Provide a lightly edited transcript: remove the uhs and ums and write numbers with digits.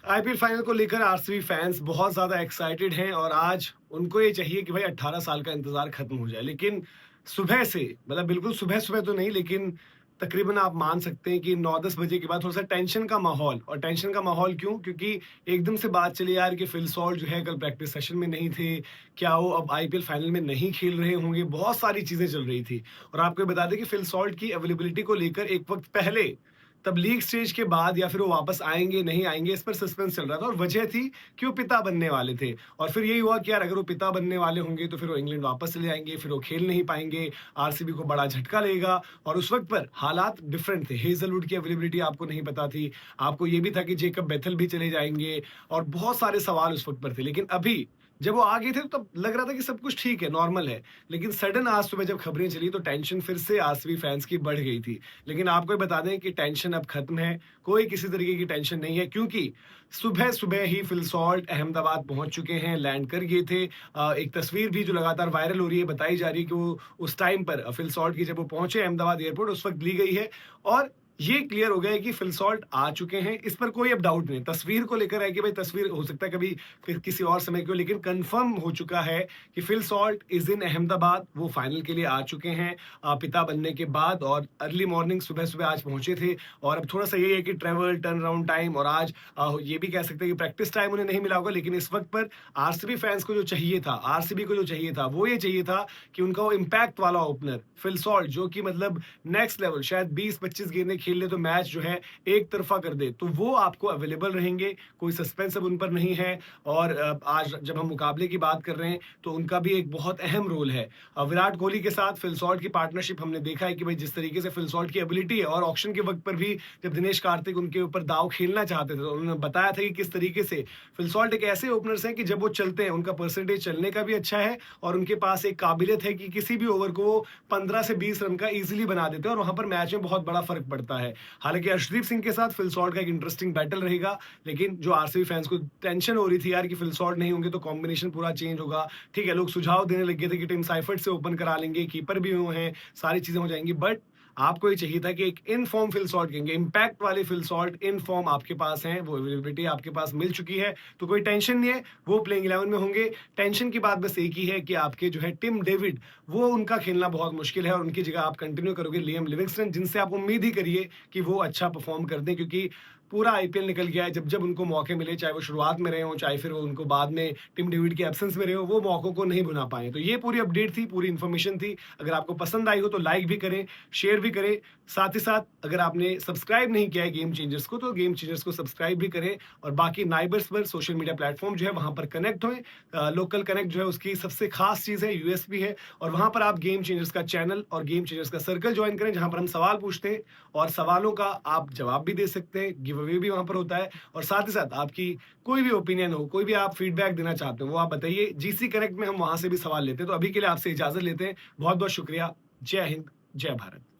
IPL final को लेकर RCB fans बहुत ज़्यादा एक्साइटेड हैं और आज उनको ये चाहिए कि भाई 18 साल का इंतज़ार खत्म हो जाए। लेकिन सुबह से मतलब बिल्कुल सुबह-सुबह तो नहीं, लेकिन तकरीबन आप मान सकते हैं कि 9-10 बजे के बाद थोड़ा-सा टेंशन का माहौल। और टेंशन का माहौल क्यों? क्योंकि एकदम से बात चली यार कि फिल सॉल्ट जो है कल प्रैक्टिस सेशन में नहीं थे। क्या वो अब आईपीएल फाइनल में नहीं खेल रहे होंगे? बहुत सारी चीज़ें चल रही थी। और आपको ये बता दें कि फिल सॉल्ट की अवेलेबिलिटी को लेकर एक वक़्त पहले तब लीग स्टेज के बाद या फिर वो वापस आएँगे, नहीं आएँगे, इस पर सस्पेंस चल रहा था और वजह थी कि वो पिता बनने वाले थे। और फिर यही हुआ कि यार अगर वो पिता बनने वाले होंगे तो फिर वो इंग्लैंड वापस चले जाएँगे, फिर वो खेल नहीं पाएँगे, आरसीबी को बड़ा झटका लगेगा। और उस वक़्त पर हालात डिफरेंट थे। हेज़लवुड की अवेलेबिलिटी आपको नहीं पता थी, आपको ये भी था कि जेकब बेथेल भी चले जाएँगे और बहुत सारे सवाल उस वक़्त पर थे। लेकिन अभी जब वो आ गए थे तब लग रहा था कि सब कुछ ठीक है, नॉर्मल है। लेकिन सडन आज सुबह जब खबरें चली तो टेंशन फिर से आरसीबी फैंस की बढ़ गई थी। लेकिन आपको ये बता दें कि टेंशन अब खत्म है, कोई किसी तरीके की टेंशन नहीं है, क्योंकि सुबह-सुबह ही फिल सॉल्ट अहमदाबाद पहुँच चुके हैं, लैंड कर गए थे। एक तस्वीर भी जो लगातार वायरल हो रही है, बताई जा रही है कि वो उस टाइम पर फिल सॉल्ट की जब वो पहुँचे अहमदाबाद एयरपोर्ट उस वक़्त ली गई है। और ये क्लियर हो गया है कि फिल सॉल्ट आ चुके हैं, इस पर कोई अब डाउट नहीं। तस्वीर को लेकर है कि भाई तस्वीर हो सकता है कभी फिर किसी और समय की हो, लेकिन कंफर्म हो चुका है कि Phil Salt is in Ahmedabad, वो फाइनल के लिए आ चुके हैं पिता बनने के बाद। और अर्ली मॉर्निंग सुबह-सुबह आज पहुँचे थे। और अब थोड़ा-सा ये है कि ट्रैवल, टर्न अराउंड टाइम और आज ये भी कह सकते हैं कि प्रैक्टिस टाइम उन्हें नहीं मिला होगा, लेकिन इस वक़्त पर आरसीबी फैंस को जो चाहिए था, आरसीबी को जो चाहिए था, वो ये चाहिए था कि उनका वो इम्पैक्ट वाला ओपनर फिल सॉल्ट, जो कि मतलब नेक्स्ट लेवल, शायद 20-25 गेंदें खेल ले तो मैच जो है एक तरफा कर दे, तो वो आपको अवेलेबल रहेंगे। कोई सस्पेंस अब उन पर नहीं है। और आज जब हम मुकाबले की बात कर रहे हैं तो उनका भी एक बहुत अहम रोल है। विराट कोहली के साथ फिल सॉल्ट की पार्टनरशिप हमने देखा है कि भाई जिस तरीके से फिल सॉल्ट की एबिलिटी है, और ऑक्शन के वक्त पर भी जब दिनेश कार्तिक उनके ऊपर दाव खेलना चाहते थे तो उन्होंने बताया था कि किस तरीके से फिल सॉल्ट एक ऐसे ओपनर्स हैं कि जब वो चलते हैं उनका परसेंटेज चलने का भी अच्छा है और उनके पास एक काबिलियत है कि किसी भी ओवर को वो 15 से 20 रन का इजीली बना देते हैं और वहां पर मैच में बहुत बड़ा फर्क पड़ता है। हालांकि अर्शदीप सिंह के साथ फिल सॉल्ट का एक इंटरेस्टिंग बैटल रहेगा। लेकिन जो आरसीबी फैंस को टेंशन हो रही थी यार कि फिल सॉल्ट नहीं होंगे तो कॉम्बिनेशन पूरा चेंज होगा। ठीक है, लोग सुझाव देने लग गए थे कि टीम साइफर्ट से ओपन करा लेंगे, कीपर भी हुए हैं, सारी चीजें हो जाएंगी। बट आपको ये चाहिए था कि एक इन फॉर्म फिल सॉल्ट कहेंगे, इम्पैक्ट वाले फिल सॉल्ट इन फॉर्म आपके पास हैं, वो अवेलेबिलिटी आपके पास मिल चुकी है, तो कोई टेंशन नहीं है, वो प्लेइंग 11 में होंगे। टेंशन की बात बस एक ही है कि आपके जो है टिम डेविड, वो उनका खेलना बहुत मुश्किल है और उनकी जगह आप कंटिन्यू करोगे लियम लिविंगस्टन, जिनसे आप उम्मीद ही करिए कि वो अच्छा परफॉर्म कर दें, क्योंकि पूरा आईपीएल निकल गया है। जब जब उनको मौके मिले, चाहे वो शुरुआत में रहे हों, चाहे फिर वो उनको बाद में टिम डेविड के एब्सेंस में रहे हो, वो मौकों को नहीं भुना पाए। तो ये पूरी अपडेट थी, पूरी इन्फॉर्मेशन थी। अगर आपको पसंद आई हो तो लाइक भी करें, शेयर भी करें। साथ ही साथ अगर आपने सब्सक्राइब नहीं किया है गेम चेंजर्स को तो गेम चेंजर्स को सब्सक्राइब भी करें। और बाकी नाइबर्स पर सोशल मीडिया प्लेटफॉर्म जो है वहां पर कनेक्ट हों। लोकल कनेक्ट जो है उसकी सबसे खास चीज है, यूएसपी है। और वहां पर आप गेम चेंजर्स का चैनल और गेम चेंजर्स का सर्कल ज्वाइन करें, जहां पर हम सवाल पूछते हैं और सवालों का आप जवाब भी दे सकते हैं, गिव अवे भी वहां पर होता है। और साथ ही साथ आपकी कोई भी ओपिनियन हो, कोई भी आप फीडबैक देना चाहते हो, वो आप बताइए। जीसी कनेक्ट में हम वहां से भी सवाल लेते हैं। तो अभी के लिए आपसे इजाजत लेते हैं। बहुत बहुत शुक्रिया। जय हिंद, जय भारत।